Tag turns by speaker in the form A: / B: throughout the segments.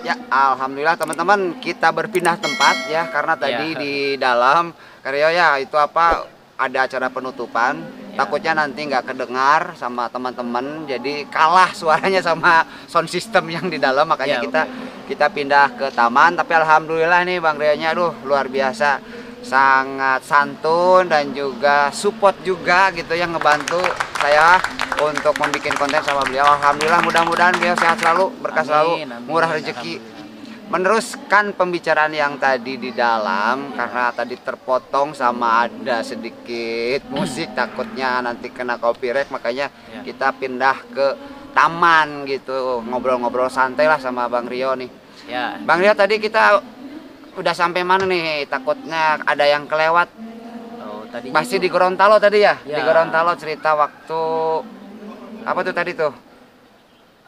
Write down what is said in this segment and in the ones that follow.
A: Ya, alhamdulillah teman-teman kita berpindah tempat ya karena tadi
B: Ya.
A: di dalam karya ya itu apa ada acara penutupan.
B: Ya.
A: Takutnya nanti nggak kedengar sama teman-teman, jadi kalah suaranya sama sound system yang di dalam, makanya
B: Ya,
A: kita pindah ke taman. Tapi alhamdulillah nih Bang Rionya, aduh luar biasa, sangat santun dan juga support juga gitu yang ngebantu saya untuk membuat konten sama beliau. Alhamdulillah, mudah-mudahan beliau sehat selalu, berkah selalu,
B: Amin,
A: murah
B: amin,
A: rezeki.
B: alhamdulillah.
A: Meneruskan pembicaraan yang tadi di dalam, karena tadi terpotong sama ada sedikit musik, takutnya nanti kena copyright, makanya
B: Ya.
A: kita pindah ke taman gitu, ngobrol-ngobrol santai lah sama Bang Rio nih.
B: Ya.
A: Bang Rio, tadi kita udah sampai mana nih? Takutnya ada yang kelewat.
B: Oh, tadi
A: Pasti di Gorontalo tadi ya? Di
B: Ya.
A: Gorontalo cerita waktu apa tuh tadi tuh?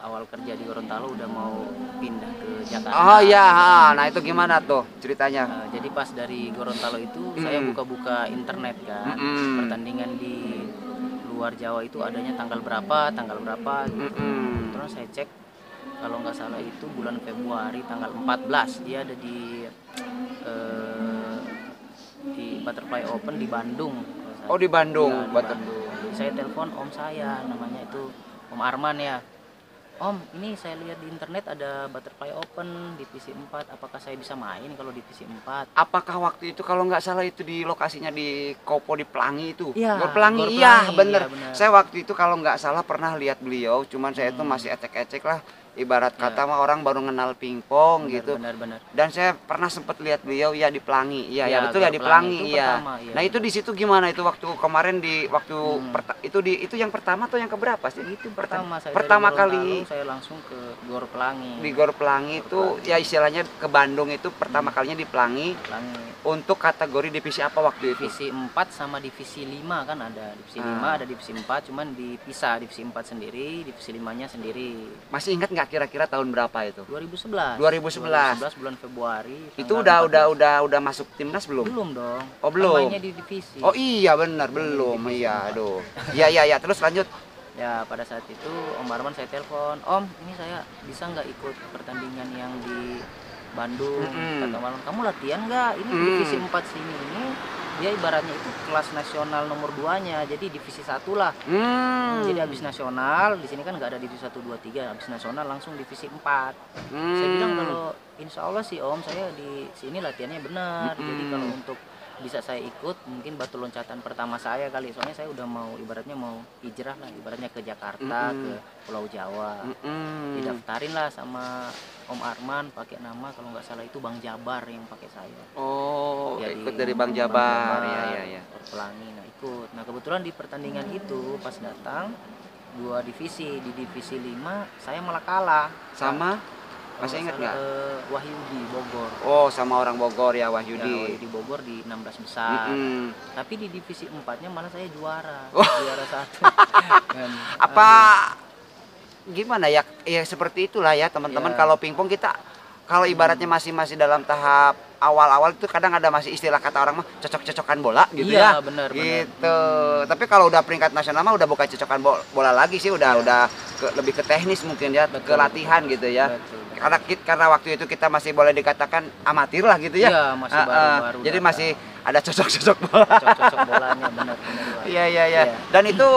B: awal kerja di Gorontalo udah mau pindah ke Jakarta.
A: Oh iya, nah itu gimana tuh ceritanya?
B: Jadi pas dari Gorontalo itu saya buka-buka internet kan. Pertandingan di luar Jawa itu adanya tanggal berapa gitu. Terus saya cek, kalau nggak salah itu bulan Februari tanggal 14 dia ada di Butterfly Open di Bandung.
A: Oh di Bandung,
B: Ya, di Bandung. Saya telepon om saya, namanya itu Om Arman ya. Om, ini saya lihat di internet ada Butterfly Open divisi 4, apakah saya bisa main kalau divisi 4?
A: Apakah waktu itu kalau nggak salah itu di lokasinya di Kopo di Pelangi itu?
B: Iya,
A: Gor Pelangi,
B: Gor
A: iya
B: Pelangi,
A: bener.
B: iya, bener.
A: Saya waktu itu kalau nggak salah pernah lihat beliau, cuman saya itu masih ecek-ecek lah. Ibarat kata mah orang baru kenal pingpong gitu.
B: Benar.
A: Dan saya pernah sempat lihat beliau ya di Pelangi. Iya, ya,
B: Ya,
A: betul
B: Gor
A: ya di
B: Pelangi
A: Pelangi,
B: itu
A: iya.
B: pertama, iya.
A: Nah, itu di situ gimana itu waktu kemarin di waktu itu yang pertama atau yang keberapa sih?
B: Itu pertama saya
A: pertama
B: dari Gorontalo,
A: kali
B: saya langsung ke Gor Pelangi.
A: di Gor Pelangi itu ya istilahnya ke Bandung itu pertama kalinya di Pelangi. Untuk kategori divisi apa waktu itu?
B: Divisi 4 sama divisi 5 kan ada. Divisi 5 ada divisi 4, cuman dipisah, divisi 4 sendiri, divisi 5-nya sendiri.
A: Masih ingat nggak kira-kira tahun berapa itu?
B: 2011.
A: 2011
B: bulan Februari.
A: Itu
B: tanggal 14.
A: udah masuk timnas belum?
B: Belum dong.
A: Oh, belum.
B: Mainnya di divisi.
A: Oh iya benar, belum. Iya, aduh. Iya, terus lanjut.
B: Ya, pada saat itu Om Arman saya telepon, Om, ini saya bisa nggak ikut pertandingan yang di Bandung? Kata Om Arman, kamu latihan nggak? Ini divisi 4 sini ini dia ibaratnya itu kelas nasional nomor 2-nya, jadi divisi 1 lah. Jadi habis nasional, di sini kan nggak ada divisi 1, 2, 3, habis nasional langsung divisi 4. Saya bilang kalau insya Allah sih Om, saya di sini latihannya benar. Jadi kalau untuk bisa saya ikut, mungkin batu loncatan pertama saya kali, soalnya saya udah mau ibaratnya mau hijrah lah, ibaratnya ke Jakarta, ke Pulau Jawa. Didaftarin lah sama Om Arman pakai nama kalau nggak salah itu Bang Jabar yang pakai saya.
A: Oh,
B: Jadi,
A: ikut dari Bang Jabar. Ya.
B: Gor Pelangi, nah ikut. Nah kebetulan di pertandingan itu pas datang 2 divisi, di divisi 5 saya malah kalah
A: Sama masih ingat nggak?
B: Wahyudi Bogor.
A: Oh, sama orang Bogor ya,
B: Ya,
A: Wahyudi.
B: di Bogor di 16 besar. Tapi di divisi 4-nya malah saya juara. Juara 1.
A: Apa gimana ya? Ya seperti itulah ya, teman-teman.
B: Ya.
A: Kalau pingpong kita kalau ibaratnya masih dalam tahap awal-awal itu kadang ada masih istilah kata orang mah cocok-cocokan bola gitu
B: Iya,
A: ya.
B: benar.
A: Gitu. Tapi kalau udah peringkat nasional mah udah bukan cocokan bola lagi sih, udah lebih ke teknis mungkin ya, ke latihan gitu ya.
B: Betul.
A: Karena waktu itu kita masih boleh dikatakan amatir lah gitu ya.
B: Iya, masih baru-baru.
A: Jadi masih ada cocok-cocok bola.
B: Cocok bolanya benar.
A: Iya. Dan itu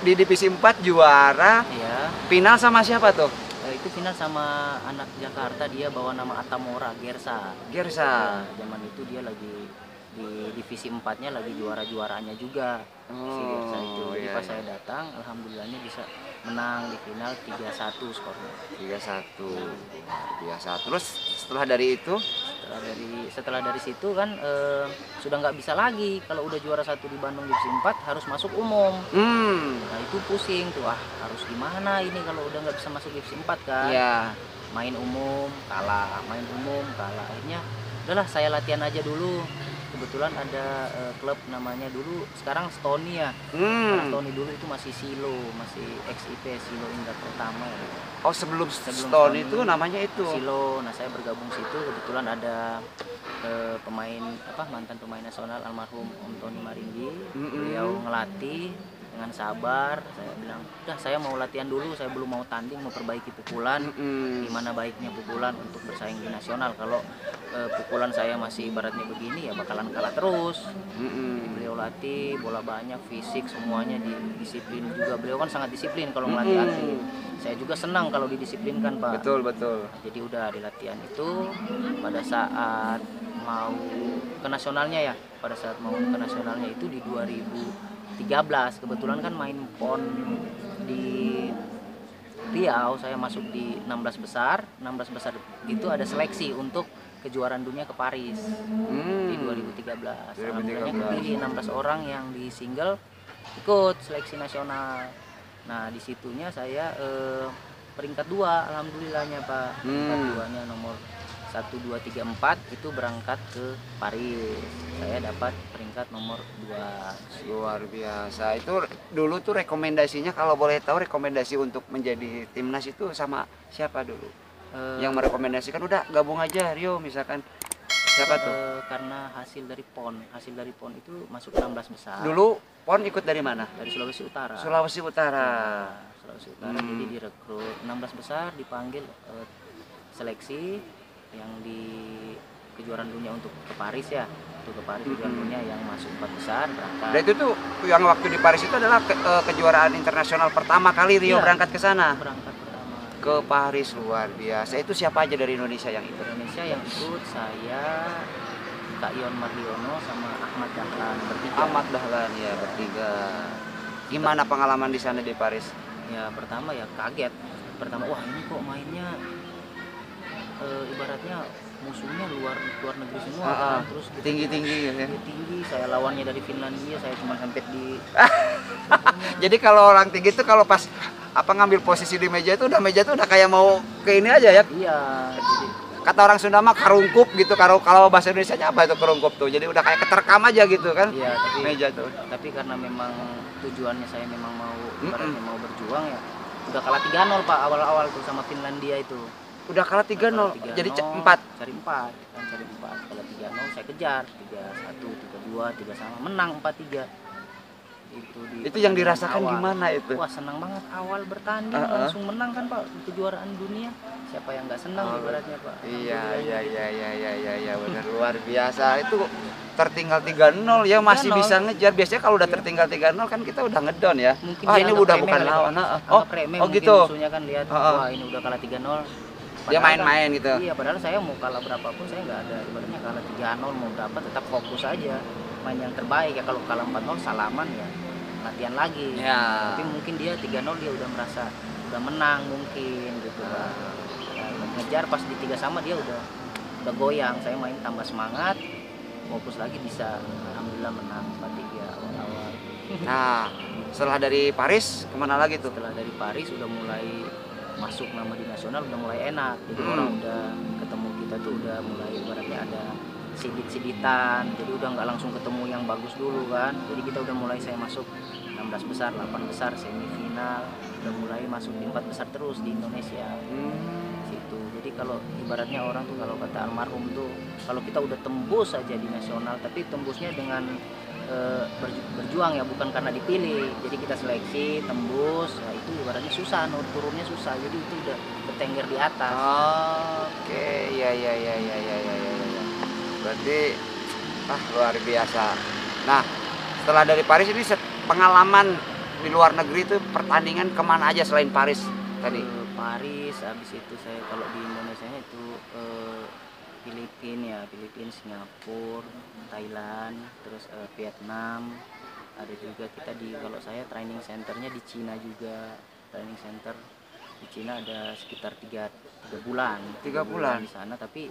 A: di divisi 4 juara.
B: Iya.
A: Final sama siapa tuh?
B: Itu final sama anak Jakarta, dia bawa nama Atamora, Gersa.
A: Gersa.
B: Zaman itu dia lagi di divisi 4-nya lagi juara-juaranya juga. Si Gersa itu. Jadi pas saya datang, alhamdulillahnya bisa menang di final 3-1 skornya.
A: 3-1. Biasa. Terus setelah dari itu
B: setelah dari situ kan sudah nggak bisa lagi, kalau udah juara 1 di Bandung divisi 4 harus masuk umum. Nah itu pusing tuh, harus gimana ini kalau udah nggak bisa masuk divisi 4 kan.
A: Iya.
B: Main umum kalah, akhirnya udahlah saya latihan aja dulu. Kebetulan ada klub namanya dulu sekarang Stony ya. Karena Stony dulu itu masih Silo, masih XIP, Silo Indah Pertama ya.
A: Oh, sebelum Stony itu namanya itu
B: Silo. Nah saya bergabung situ, kebetulan ada mantan pemain nasional almarhum Om Tony Marindi. Beliau ngelatih, dengan sabar saya bilang udah saya mau latihan dulu, saya belum mau tanding, mau perbaiki pukulan. Gimana baiknya pukulan untuk bersaing di nasional. Kalau pukulan saya masih ibaratnya begini ya bakalan kalah terus. Beliau latih bola banyak, fisik semuanya disiplin juga, beliau kan sangat disiplin kalau ngelatih atlet. Saya juga senang kalau didisiplinkan Pak.
A: Betul.
B: Jadi udah di latihan itu pada saat mau ke nasionalnya ya, pada saat mau ke nasionalnya itu di 2013 kebetulan kan main PON di Riau, saya masuk di 16 besar. 16 besar itu ada seleksi untuk kejuaraan dunia ke Paris di 2013. Alhamdulillahnya kepilih 16 orang yang di single ikut seleksi nasional. Nah disitunya saya peringkat 2 alhamdulillahnya Pak. Peringkat 2-nya nomor 1, 2, 3, 4 itu berangkat ke Paris. Saya dapat peringkat nomor 2.
A: Luar biasa. Itu dulu tuh rekomendasinya, kalau boleh tahu rekomendasi untuk menjadi timnas itu sama siapa dulu? Yang merekomendasikan udah gabung aja Rio misalkan. Siapa tuh?
B: Karena hasil dari PON itu masuk 16 besar.
A: Dulu PON ikut dari mana?
B: Dari Sulawesi Utara.
A: Sulawesi Utara.
B: Sulawesi Utara. Jadi direkrut 16 besar, dipanggil seleksi yang di kejuaraan dunia untuk ke Paris ya. Untuk ke Paris kejuaraan dunia yang masuk 4 besar berangkat.
A: Dan itu tuh yang waktu di Paris itu adalah kejuaraan internasional pertama kali Rio berangkat ke sana.
B: Berangkat pertama
A: ke Paris. Luar biasa. Itu siapa aja dari Indonesia yang ikut?
B: Indonesia yang ikut saya, Kak Ion Mardiono sama Ahmad Dahlan bertiga.
A: Ahmad Dahlan ya bertiga. Gimana pengalaman di sana di Paris?
B: Ya pertama ya kaget. Pertama wah ini kok mainnya ibaratnya musuhnya luar negeri semua kan. Terus
A: tinggi ya.
B: Tinggi, saya lawannya dari Finlandia, saya cuma sampai di
A: Jadi kalau orang tinggi itu kalau pas ngambil posisi di meja itu udah kayak mau ke ini aja ya.
B: Iya, jadi
A: kata orang Sunda mah karungkup gitu. Kalau bahasa Indonesianya apa itu karungkup tuh? Jadi udah kayak keterkam aja gitu kan.
B: Iya, tapi
A: meja tuh.
B: Tapi karena memang tujuannya saya memang mau ibaratnya mau berjuang ya. Udah kalah 3-0 Pak awal-awal tuh sama Finlandia itu.
A: Udah kalah 3-0. Jadi 4.
B: Cari 4. Kalau 3-0 saya kejar 3-1, 3-2, 3-1 menang 4-3. Itu yang dirasakan awal. Gimana itu? Wah senang banget awal bertanding langsung menang kan Pak kejuaraan dunia. Siapa yang nggak senang ibaratnya Pak? Iya
A: benar luar biasa. Itu tertinggal 3-0 ya masih 3-0. Bisa ngejar. Biasanya kalau udah tertinggal 3-0 kan kita udah ngedon ya.
B: Mungkin
A: ini udah bukan lawan. Oh gitu.
B: Musuhnya kan lihat wah ini udah kalah 3-0.
A: Dia main-main kan, gitu.
B: Iya padahal saya mau kalah berapapun saya nggak ada ibaratnya kalah 3-0 mau berapa tetap fokus aja main yang terbaik ya. Kalau kalah 4-0 salaman ya latihan lagi ya. Tapi mungkin dia 3-0 dia udah merasa udah menang mungkin gitu Pak. Ngejar pas di 3 sama dia udah goyang. Saya main tambah semangat fokus lagi bisa alhamdulillah menang 4-3 awal-awal.
A: Nah setelah dari Paris kemana lagi tuh? Setelah
B: dari Paris udah mulai masuk nama di nasional udah mulai enak. Jadi orang udah ketemu kita tuh udah mulai ibaratnya ada sidit-siditan, jadi udah nggak langsung ketemu yang bagus dulu kan. Jadi kita udah mulai saya masuk 16 besar, 8 besar, semifinal, udah mulai masuk di 4 besar terus di Indonesia. Situ. Jadi kalau ibaratnya orang tuh kalau kata almarhum tuh kalau kita udah tembus aja di nasional, tapi tembusnya dengan berjuang ya, bukan karena dipilih. Jadi kita seleksi, tembus, ya itu ibaratnya susah, turunnya susah. Jadi itu udah bertengger di atas.
A: Oke, ya. Berarti luar biasa. Nah setelah dari Paris ini pengalaman di luar negeri itu pertandingan kemana aja selain Paris tadi?
B: Paris, habis itu saya kalau di Indonesia itu Filipina, Singapura, Thailand, terus Vietnam. Ada juga kita kalau saya training centernya di Cina juga, training center di Cina ada sekitar 3 bulan. 3 bulan di sana, tapi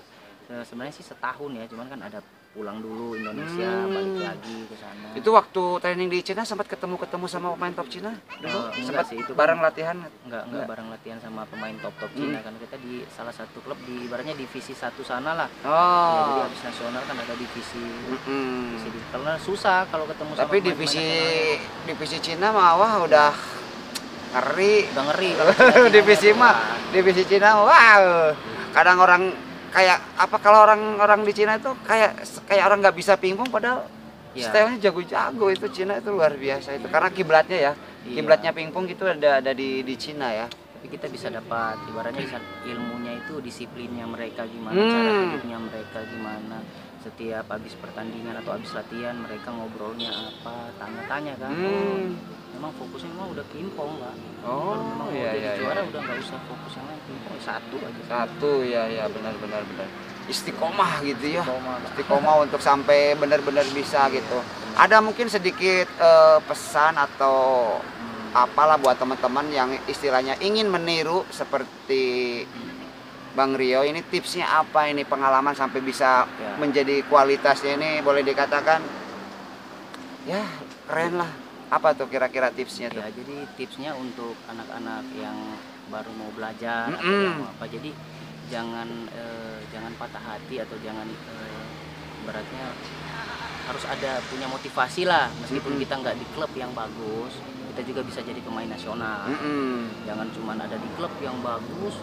B: sebenarnya sih setahun ya, cuman kan ada pulang dulu Indonesia, balik lagi ke sana. Itu
A: waktu training di Cina sempat ketemu sama pemain top Cina dulu? Sempat sih, itu bareng latihan?
B: Enggak bareng latihan sama pemain top Cina kan kita di salah satu klub di ibaratnya divisi 1 sana lah. Ya, jadi habis nasional kan ada divisi. Karena susah kalau ketemu sama pemain. Tapi
A: divisi Cina mah wah udah ngeri.
B: Udah ngeri.
A: divisi Cina wow. Kadang orang kayak kalau orang di Cina itu kayak orang nggak bisa pingpong padahal
B: Iya.
A: Stylenya jago-jago itu Cina itu luar biasa itu. Karena kiblatnya ya.
B: Iya.
A: Kiblatnya pingpong itu ada di Cina ya.
B: Tapi kita bisa dapat ibaratnya bisa ilmunya itu disiplinnya mereka gimana, cara hidupnya mereka gimana. Setiap habis pertandingan atau habis latihan mereka ngobrolnya apa, tanya-tanya kan. Oh, memang fokusnya memang udah pingpong, Pak.
A: Oh,
B: Kalau memang mau
A: iya,
B: jadi
A: iya,
B: juara
A: iya.
B: udah nggak usah fokus yang lain, pingpong satu aja.
A: Satu ya benar. Istiqomah gitu ya.
B: Istiqomah, Pak.
A: Istiqomah untuk sampai benar-benar bisa gitu. Ada mungkin sedikit pesan atau apalah buat teman-teman yang istilahnya ingin meniru seperti Bang Rio ini, tipsnya apa ini, pengalaman sampai bisa
B: Ya.
A: menjadi kualitasnya ini boleh dikatakan ya keren lah. Apa tuh kira-kira tipsnya tuh?
B: Ya, jadi tipsnya untuk anak-anak yang baru mau belajar atau
A: Mm-mm.
B: yang mau apa, jadi jangan patah hati atau jangan beratnya harus ada punya motivasi lah, meskipun
A: Mm-mm.
B: kita nggak di klub yang bagus, kita juga bisa jadi pemain nasional. Jangan cuma ada di klub yang bagus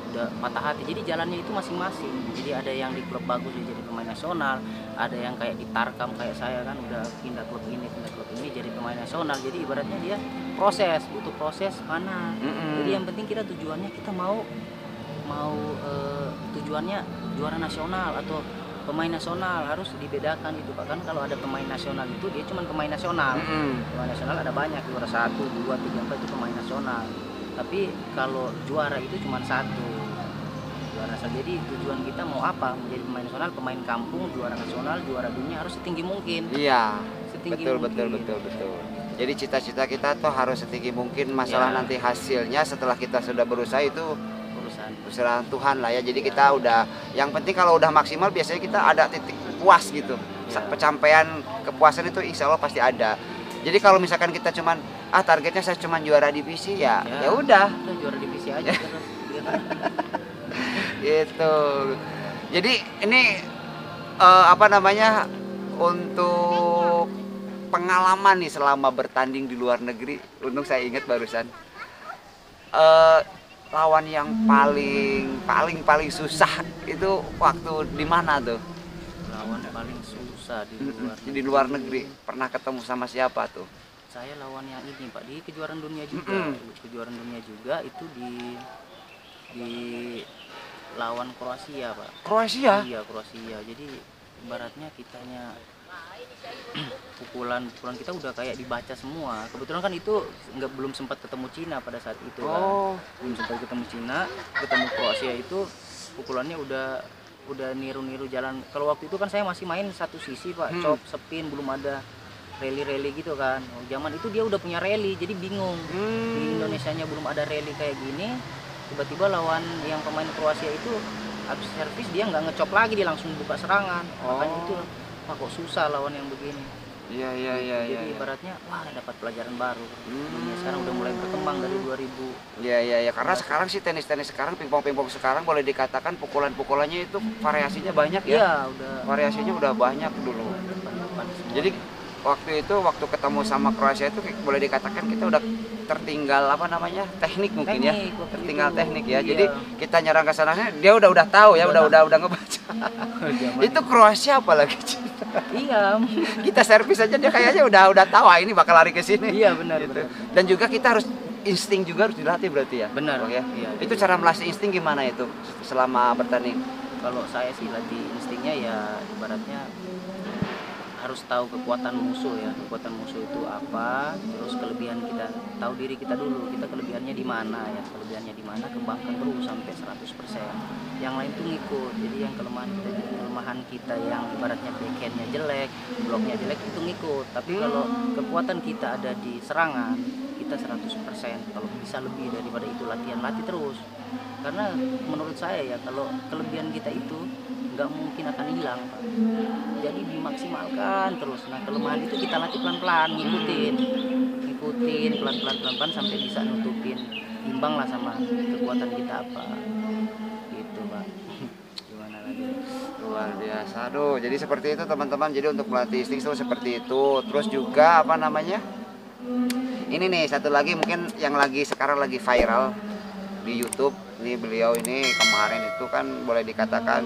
B: udah patah hati. Jadi jalannya itu masing-masing. Jadi ada yang di klub bagus dia jadi pemain nasional, ada yang kayak di Tarkam kayak saya kan udah pindah klub ini jadi pemain nasional. Jadi ibaratnya dia butuh proses mana. Jadi yang penting kita tujuannya kita mau tujuannya juara nasional atau pemain nasional, harus dibedakan itu Pak. Kan kalau ada pemain nasional itu dia cuma pemain nasional. Pemain nasional ada banyak, juara 1, 2, 3, 4 itu pemain nasional. Tapi kalau juara itu cuma satu. Juara nasional. Jadi tujuan kita mau apa? Menjadi pemain nasional, pemain kampung, juara nasional, juara dunia, harus setinggi mungkin.
A: Iya.
B: Setinggi
A: Betul.
B: mungkin.
A: Jadi cita-cita kita tuh harus setinggi mungkin. Masalah
B: Ya.
A: nanti hasilnya setelah kita sudah berusaha itu
B: Urusan.
A: usaha Tuhan lah ya. Jadi kita udah, yang penting kalau udah maksimal biasanya kita ada titik puas gitu.
B: Ya.
A: Pencapaian kepuasan itu insya Allah pasti ada. Jadi kalau misalkan kita cuman targetnya saya cuman juara divisi ya udah
B: Kita juara divisi aja terus.
A: gitu. Jadi ini untuk pengalaman nih selama bertanding di luar negeri, untung saya ingat barusan lawan yang paling susah itu waktu di mana tuh?
B: Lawan paling susah
A: Di luar negeri pernah ketemu sama siapa tuh?
B: Saya lawan yang ini Pak, di kejuaraan dunia juga. Kejuaraan dunia juga itu di lawan Kroasia Pak.
A: Kroasia?
B: Iya, Kroasia. Jadi ibaratnya kitanya pukulan kita udah kayak dibaca semua. Kebetulan kan itu belum sempat ketemu Cina pada saat itu kan. Belum sempat ketemu Cina, ketemu Kroasia itu pukulannya udah niru-niru jalan. Kalau waktu itu kan saya masih main satu sisi Pak, chop, spin, belum ada rally gitu kan. Zaman itu dia udah punya rally, jadi bingung. Di Indonesianya belum ada rally kayak gini. Tiba-tiba lawan yang pemain Kroasia itu habis servis dia nggak ngecop lagi, dia langsung buka serangan. Makanya itu wah kok susah lawan yang begini.
A: Iya.
B: Jadi ibaratnya wah dapat pelajaran baru. Dunia sekarang udah mulai berkembang dari 2000.
A: Iya, karena sekarang sih tenis sekarang, pingpong sekarang boleh dikatakan pukulannya itu variasinya banyak ya.
B: Iya, udah
A: Variasinya udah banyak dulu.
B: depan-depan semua.
A: Jadi waktu ketemu sama Kroasia itu boleh dikatakan kita udah tertinggal teknik mungkin ya.
B: Teknik, waktu
A: Tertinggal
B: itu.
A: teknik ya.
B: Iya.
A: Jadi kita nyerang ke sananya dia udah tahu ya, udah ngebaca.
B: Zaman
A: Itu Kroasia apalagi.
B: iya.
A: Kita servis aja dia kayaknya udah tahu ini bakal lari ke sini.
B: Iya, benar,
A: Gitu.
B: benar.
A: Dan juga kita harus insting juga harus dilatih berarti ya.
B: Benar.
A: Bang, ya.
B: Iya,
A: Itu cara melatih insting gimana itu selama bertanding?
B: Kalau saya sih latih instingnya ya ibaratnya harus tahu kekuatan musuh ya. Kekuatan musuh itu apa, terus kelebihan kita, tahu diri kita dulu. Kita kelebihannya di mana ya. Kelebihannya di mana, kembangkan terus sampai 100%. Yang lain tuh ngikut. Jadi yang kelemahan kita yang ibaratnya backhandnya jelek, bloknya jelek itu ngikut. Tapi kalau kekuatan kita ada di serangan, kita 100%. Kalau bisa lebih daripada itu, latih terus. Karena menurut saya ya kalau kelebihan kita itu nggak mungkin akan hilang Pak. Jadi dimaksimalkan terus. Nah kelemahan itu kita latih pelan-pelan, ngikutin pelan-pelan sampai bisa nutupin, imbang lah sama kekuatan kita apa gitu Pak. Gimana lagi?
A: Luar biasa. Aduh, jadi seperti itu teman-teman. Jadi untuk melatih insting itu seperti itu. Terus juga ini nih satu lagi mungkin yang sekarang lagi viral di YouTube. Ini beliau ini kemarin itu kan boleh dikatakan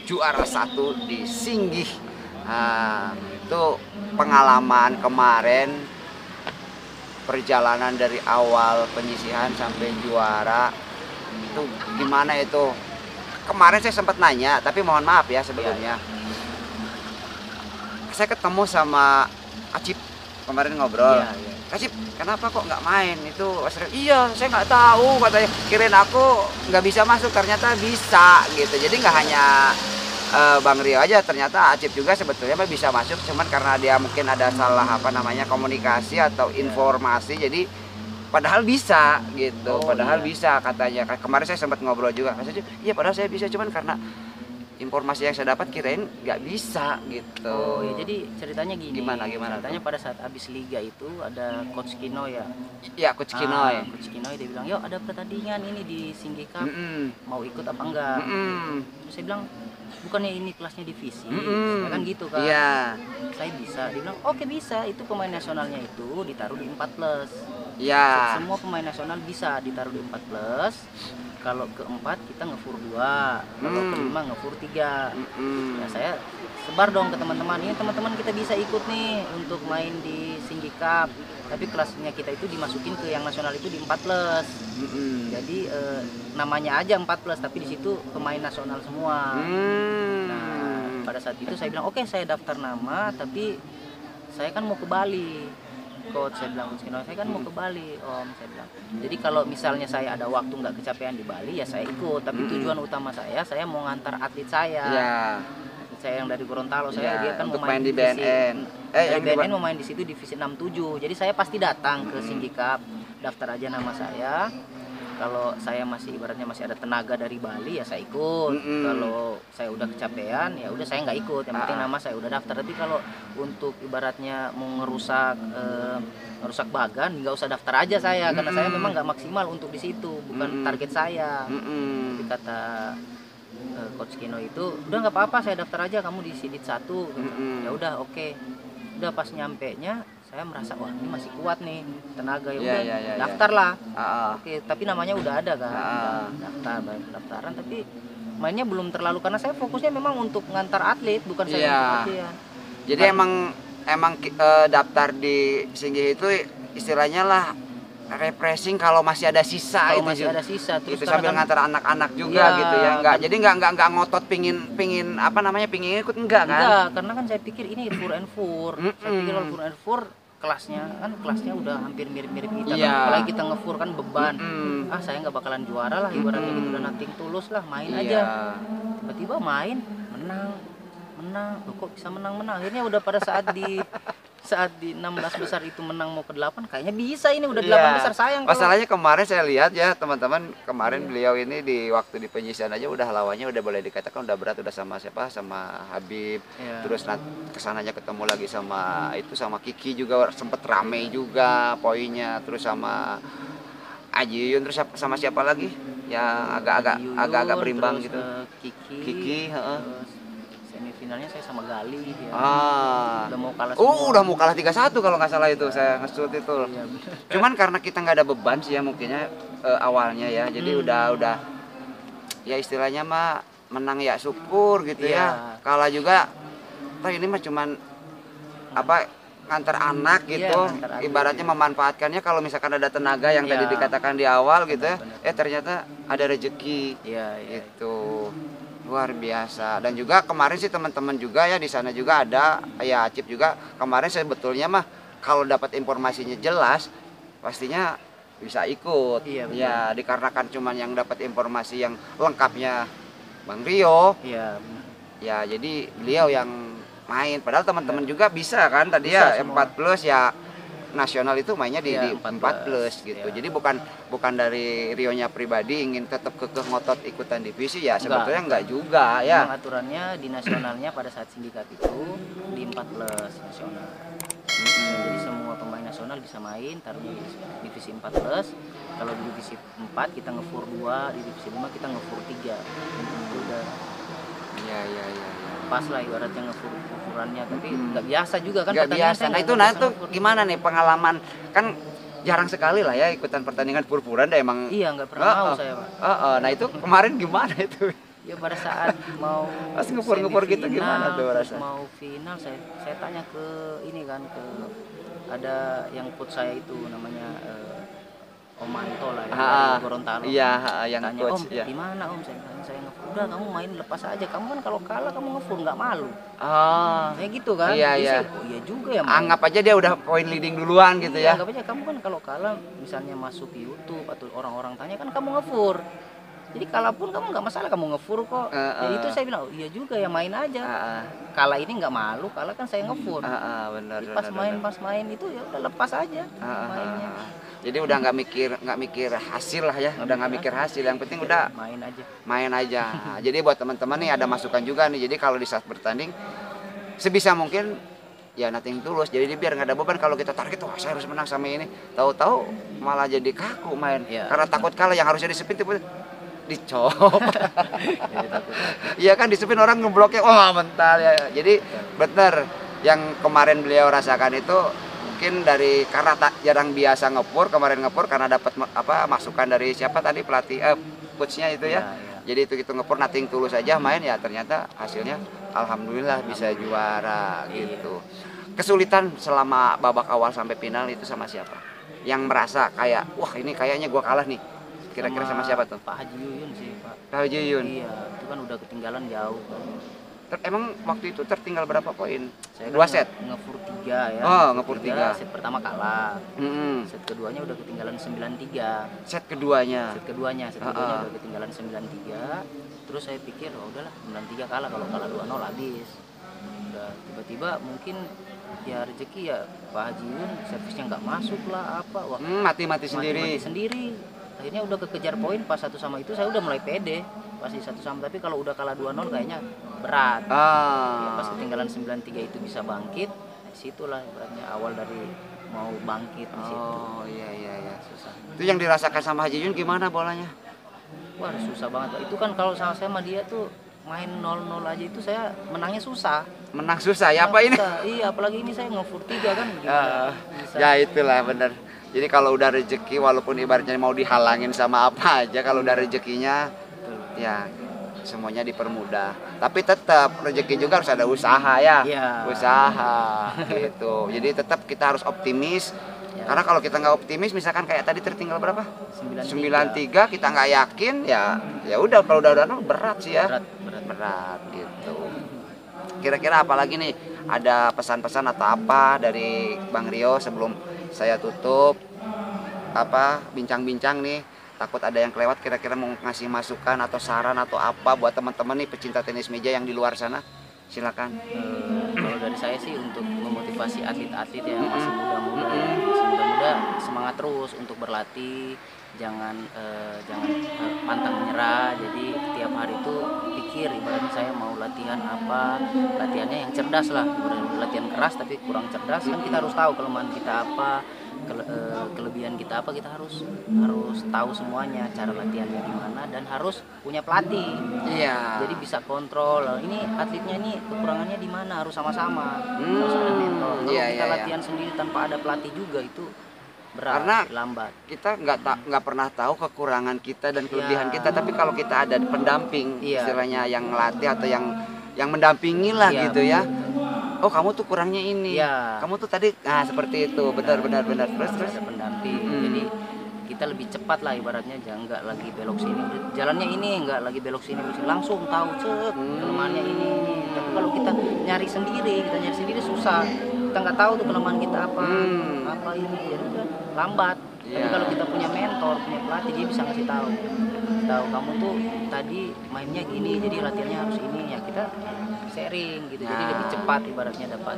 A: juara 1 di Singgih. Nah, Itu pengalaman kemarin, perjalanan dari awal penyisihan sampai juara itu gimana itu? Kemarin saya sempat nanya, tapi mohon maaf ya sebelumnya. Saya ketemu sama Acip kemarin ngobrol. Acip, kenapa kok nggak main? Itu iya, saya nggak tahu katanya. Kirain aku nggak bisa masuk, ternyata bisa gitu. Jadi nggak hanya Bang Rio aja, ternyata Acip juga sebetulnya bisa masuk, cuman karena dia mungkin ada salah apa namanya komunikasi atau informasi, jadi padahal bisa gitu. Padahal bisa katanya. Kemarin saya sempat ngobrol juga. Iya, padahal saya bisa, cuman karena informasi yang saya dapat kirain nggak bisa gitu.
B: Oh ya, jadi ceritanya gini.
A: Gimana
B: Ceritanya pada saat habis liga itu ada Coach Kino ya.
A: Iya, Coach Kinoy.
B: Coach Kinoy dia bilang, yuk ada pertandingan ini di Singgi Cup, mau ikut apa enggak? Terus saya bilang, bukannya ini kelasnya divisi, ya kan gitu kan?
A: Iya.
B: Saya bisa. Dia bilang, oke bisa. Itu pemain nasionalnya itu ditaruh di 4+.
A: Iya.
B: Semua pemain nasional bisa ditaruh di 4+. Kalau keempat kita ngefur 2, kalau kelima ngefur 3. Ya saya sebar dong ke teman-teman, ini teman-teman kita bisa ikut nih untuk main di Singgi Cup, tapi kelasnya kita itu dimasukin ke yang nasional itu di 4+. Jadi namanya aja 4+, tapi di situ pemain nasional semua. Nah pada saat itu saya bilang, oke, saya daftar nama, tapi saya kan mau ke Bali. Coach, saya bilang, saya kan mau ke Bali, Om, saya bilang. Jadi kalau misalnya saya ada waktu nggak kecapean di Bali, ya saya ikut. Tapi tujuan utama saya mau ngantar atlet saya. Atlet saya yang dari Gorontalo, dia kan mau main di BNN. Dari BNN mau main di situ divisi 67. Jadi saya pasti datang ke Singgi Cup, daftar aja nama saya. Kalau saya masih ibaratnya masih ada tenaga dari Bali, ya saya ikut. Kalau saya udah kecapean, ya udah saya nggak ikut. Yang penting nama saya udah daftar. Tapi kalau untuk ibaratnya mau ngerusak bagan, nggak usah daftar aja saya, karena saya memang nggak maksimal untuk di situ, bukan target saya. Tapi kata Coach Kino itu, udah nggak apa-apa, saya daftar aja, kamu di Sidit 1. Ya udah, oke. Udah pas nyampe nya, saya merasa wah ini masih kuat nih tenaga, ya udah daftar lah. Oke, tapi namanya udah ada kan, daftaran, tapi mainnya belum terlalu, karena saya fokusnya memang untuk ngantar atlet, bukan saya untuk latihan.
A: Jadi emang daftar di Singgi itu istilahnya lah refreshing kalau masih ada sisa,
B: kalau masih ada sisa, terus
A: itu sambil ngantar anak-anak juga gitu ya. Jadi nggak ngotot pingin apa namanya, pingin ikut enggak kan?
B: Enggak, karena kan saya pikir ini Fur and Fur. Saya pikir kalau Fur and Fur kelasnya udah hampir mirip-mirip kita kan. Apalagi kita ngefur kan beban. Saya nggak bakalan juara lah, ibaratnya gitu, udah nothing tulus lah, main aja. Tiba-tiba main, menang. Loh, kok bisa menang? Akhirnya udah pada saat di 16 besar itu menang mau ke 8, kayaknya bisa ini udah 8 besar, sayang.
A: Masalahnya kemarin saya lihat ya teman-teman, kemarin beliau ini di waktu di penyisihan aja udah lawannya udah boleh dikatakan udah berat, udah sama siapa, sama Habib. Terus kesananya ketemu lagi sama Kiki juga sempet rame juga poinnya, terus sama Aji Yuyun, terus sama siapa lagi yang agak berimbang gitu. Kiki.
B: Semifinalnya saya sama Gali ya.
A: Udah mau kalah 3-1 kalau nggak salah itu, saya nge-shoot itu. Cuman karena kita nggak ada beban sih ya mungkinnya awalnya ya. Jadi udah ya istilahnya mah menang ya syukur gitu ya. Kalah juga ini mah cuman apa, ngantar anak gitu. Ibaratnya memanfaatkannya kalau misalkan ada tenaga yang tadi dikatakan di awal gitu ya. Ternyata ada rezeki. Gitu. Luar biasa. Dan juga kemarin sih teman-teman juga ya di sana juga ada ya, Acip juga kemarin sebetulnya mah kalau dapat informasinya jelas pastinya bisa ikut. Ya dikarenakan cuman yang dapat informasi yang lengkapnya Bang Rio. Ya jadi beliau yang main, padahal teman-teman juga bisa kan tadi bisa, ya 4+ ya, nasional itu mainnya di 4+ gitu. Jadi bukan dari Rionya pribadi ingin tetap kekeh ngotot ikutan divisi ya, sebetulnya enggak juga ya.
B: Memang aturannya di nasionalnya pada saat sindikat itu di 4+ nasional. Jadi semua pemain nasional bisa main, taruh di divisi 4+. Kalau di divisi 4 kita ngefur 2, di divisi 5 kita ngefur 3. Itu udah pas lah ibaratnya ngefurannya, tapi nggak biasa juga kan.
A: Nggak biasa. Nah itu gimana nih pengalaman, kan jarang sekali lah ya ikutan pertandingan fur-furan deh emang.
B: Iya, nggak pernah mau saya, Pak.
A: Nah itu kemarin gimana itu?
B: Ya pada saat mau
A: Pas ngepur-ngepur gitu gimana tuh
B: terus
A: rasa?
B: mau final saya tanya ke ini kan ke ada yang coach saya itu namanya Om Manto lah yang dari
A: Ah,
B: Gorontalo.
A: iya, yang
B: Tanya Om,
A: coach ya.
B: gimana Om? Saya tanya saya ngefur. Udah kamu main lepas aja. Kamu kan kalau kalah kamu ngefur nggak malu.
A: Oh,
B: Kayak gitu kan?
A: iya,
B: Jadi
A: iya.
B: saya, oh iya juga ya main.
A: Anggap aja dia udah point leading duluan gitu
B: Iya,
A: ya.
B: anggap aja kamu kan kalau kalah misalnya masuk YouTube atau orang-orang tanya kan kamu ngefur. Jadi kalaupun kamu nggak masalah kamu ngefur kok. Ya itu saya bilang, oh iya juga ya main aja.
A: Heeh.
B: Kalah ini nggak malu, kalah kan saya ngefur.
A: Heeh, benar,
B: Jadi
A: benar.
B: pas main itu ya udah lepas aja
A: Heeh,
B: mainnya.
A: heeh. Jadi udah nggak mikir hasil lah ya, udah nggak mikir hasil. Yang penting udah
B: Main aja.
A: main aja. Nah, jadi buat teman-teman nih ada masukan juga nih. Jadi kalau di saat bertanding sebisa mungkin ya nothing tulus. Jadi dia biar nggak ada beban kalau kita target wah saya harus menang sama ini. Tahu-tahu malah jadi kaku main
B: Iya,
A: karena takut kalah yang harusnya disepin tiba dicop.
B: Jadi takut.
A: Iya kan disepin orang ngebloknya wah mental ya. Jadi bener yang kemarin beliau rasakan itu mungkin dari karena tak jarang biasa ngepur kemarin ngepur karena dapat masukan dari siapa tadi pelatih coachnya itu ya.
B: Iya, iya.
A: Jadi itu ngepur nating tulus aja main ya ternyata hasilnya alhamdulillah bisa juara gitu. Kesulitan selama babak awal sampai final itu sama siapa? Yang merasa kayak wah ini kayaknya gua kalah nih. Kira-kira sama siapa tuh?
B: Pak Haji Yuyun sih Pak.
A: Pak Juyun.
B: Iya, itu kan udah ketinggalan jauh kan.
A: Emang waktu itu tertinggal berapa poin?
B: Saya
A: Dua
B: kan
A: set.
B: ngefur 3 ya.
A: Oh, ngepur tiga.
B: Set pertama kalah.
A: Mm-mm.
B: Set keduanya udah ketinggalan 9-3.
A: Set keduanya.
B: Set keduanya udah ketinggalan 9-3. Terus saya pikir oh udahlah 9-3 kalah, kalau kalah 2-0 habis. Udah tiba-tiba mungkin ya rezeki ya Pak Haji Yuyun servisnya nggak masuk lah apa. Wah,
A: Mati-mati sendiri.
B: mati sendiri. Akhirnya udah kekejar poin pas 1-1 itu saya udah mulai pede pasti 1-1, tapi kalau udah kalah 2-0 kayaknya berat. Ya, pas ketinggalan 9-3 itu bisa bangkit, disitulah beratnya awal dari mau bangkit di situ.
A: Oh iya.
B: Susah.
A: Itu yang dirasakan sama Haji Jun gimana bolanya?
B: Wah susah banget Pak. Itu kan kalau sama dia tuh main 0-0 aja itu saya menangnya susah.
A: Menang susah ya apa ini?
B: Susah. Iya apalagi ini saya ngefur 3 kan gimana bisa.
A: Ya itulah bener. Jadi kalau udah rezeki walaupun ibaratnya mau dihalangin sama apa aja kalau udah rezekinya ya semuanya dipermudah. Tapi tetap rezeki juga harus ada usaha ya.
B: Iya.
A: Usaha gitu. Jadi tetap kita harus optimis.
B: Ya.
A: Karena kalau kita nggak optimis misalkan kayak tadi tertinggal berapa?
B: 9-3.
A: 9-3 kita nggak yakin ya udah kalau udah berat sih ya.
B: Berat.
A: Gitu. Kira-kira apalagi nih ada pesan-pesan atau apa dari Bang Rio sebelum saya tutup bincang-bincang nih, takut ada yang kelewat, kira-kira mau ngasih masukan atau saran atau apa buat teman-teman nih pecinta tenis meja yang di luar sana, silakan.
B: Kalau dari saya sih untuk memotivasi atlet-atlet yang masih muda-muda semangat terus untuk berlatih, jangan pantang menyerah. Jadi tiap hari itu pikir ibaratnya saya mau latihan apa, latihannya yang cerdas lah, bukan latihan keras tapi kurang cerdas. Kan kita harus tahu kelemahan kita apa, kelebihan kita apa, kita harus tahu semuanya, cara latihannya gimana, dan harus punya pelatih.
A: Iya.
B: Jadi bisa kontrol ini atletnya ini kekurangannya di mana, harus sama-sama. Harus ada mentor. Kalau kita latihan sendiri tanpa ada pelatih juga itu berat,
A: karena
B: lambat.
A: Kita nggak pernah tahu kekurangan kita dan kelebihan kita, tapi kalau kita ada pendamping, istilahnya yang ngelatih atau yang mendampingi lah gitu ya. Oh kamu tuh kurangnya ini, kamu tuh tadi seperti itu, benar. Terus
B: ada pendamping. Jadi kita lebih cepat lah ibaratnya, jangan nggak lagi belok sini, jalannya ini nggak lagi belok sini, langsung tahu kelemahannya ini. Tapi kalau kita nyari sendiri susah, kita nggak tahu tuh kelemahan kita apa ini, jadi kan lambat. Tapi kalau kita punya mentor, punya pelatih, dia bisa ngasih tahu kamu tuh tadi mainnya gini, jadi latihannya harus ini ya, kita sharing gitu. Jadi lebih cepat ibaratnya dapat.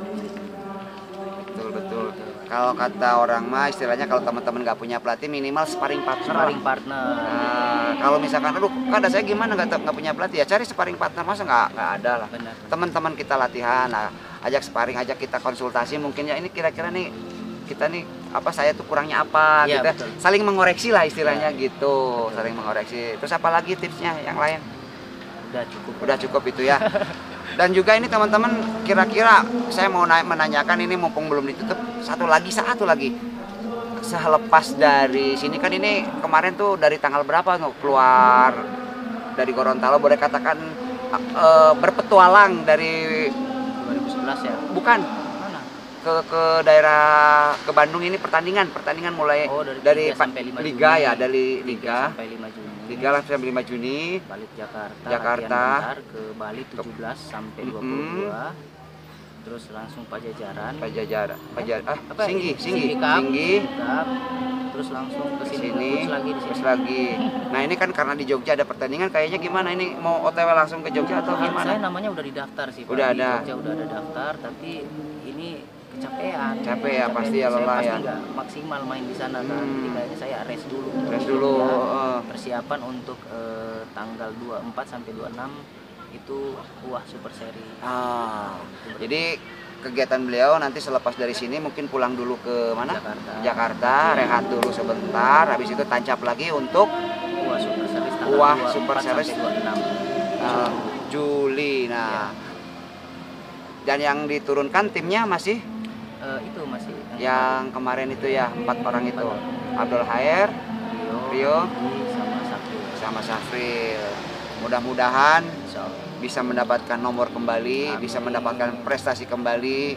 A: Betul. Kalau kata orang mah istilahnya kalau teman-teman nggak punya pelatih minimal sparring partner. Nah, kalau misalkan aduh kada saya gimana nggak punya pelatih ya cari sparring partner, masa nggak ada lah. Teman-teman kita latihan, ajak sparring, ajak kita konsultasi mungkin ya ini kira-kira nih kita nih saya tuh kurangnya apa gitu. Betul. Saling mengoreksi lah istilahnya gitu, saling mengoreksi. Terus apa lagi tipsnya yang lain? Udah cukup itu ya. Dan juga ini teman-teman kira-kira saya mau menanyakan ini mumpung belum ditutup, satu lagi selepas dari sini kan ini kemarin tuh dari tanggal berapa keluar dari Gorontalo, boleh katakan berpetualang dari
B: 2011 ya.
A: bukan
B: Mana?
A: ke daerah ke Bandung ini pertandingan mulai
B: Oh,
A: dari
B: 3 sampai 5
A: liga
B: Juni.
A: ya, dari
B: 3
A: liga
B: sampai 5 Juni.
A: 3 sampai 5 Juni
B: Balik Jakarta.
A: Jakarta.
B: Latihan bentar ke Bali 17 sampai 22. Terus langsung Pajajaran.
A: Singgi
B: Cup. Terus langsung ke sini
A: terus lagi. Nah, ini kan karena di Jogja ada pertandingan, kayaknya gimana ini, mau OTW langsung ke Jogja atau
B: Saya
A: gimana?
B: namanya udah didaftar sih, Pak.
A: Udah
B: Di
A: ada.
B: Jogja udah ada daftar, tapi ini kecapean.
A: Capek ya, pasti ya,
B: Saya
A: lelah
B: pasti
A: ya.
B: nggak maksimal main di sana kan. Jadi kayaknya saya rest dulu. Ya, persiapan untuk tanggal 24 sampai 26 itu Super Series.
A: Jadi kegiatan beliau nanti selepas dari sini mungkin pulang dulu ke mana?
B: Jakarta.
A: Rehat dulu sebentar, habis itu tancap lagi untuk
B: Super Series tanggal
A: Super
B: 24
A: Series
B: sampai 26
A: Juli. Nah, dan yang diturunkan timnya masih
B: itu masih
A: yang kemarin itu ya, 4 orang itu, Abdul Hair, Rio, sama Safril. Mudah-mudahan bisa mendapatkan nomor kembali, bisa mendapatkan prestasi kembali,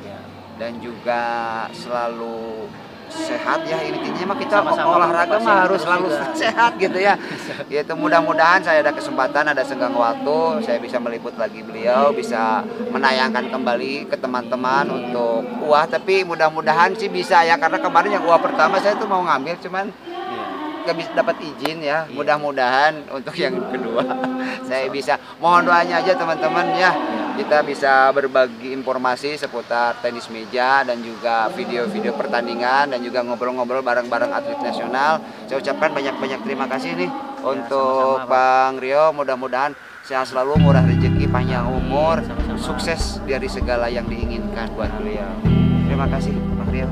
A: dan juga selalu sehat ya. Intinya mah kita olahraga mah harus selalu sehat gitu ya. Itu mudah-mudahan saya ada kesempatan, ada senggang waktu, saya bisa meliput lagi beliau, bisa menayangkan kembali ke teman-teman untuk tapi mudah-mudahan sih bisa ya, karena kemarin yang pertama saya tuh mau ngambil cuman nggak bisa dapat izin ya. Mudah-mudahan untuk yang kedua saya bisa. Mohon doanya aja teman-teman ya, kita bisa berbagi informasi seputar tenis meja dan juga video-video pertandingan dan juga ngobrol-ngobrol bareng-bareng atlet nasional. Saya ucapkan banyak-banyak terima kasih nih untuk Bang Rio. Mudah-mudahan sehat selalu, murah rezeki, panjang umur, sukses dari segala yang diinginkan buat beliau. Terima kasih Bang Rio.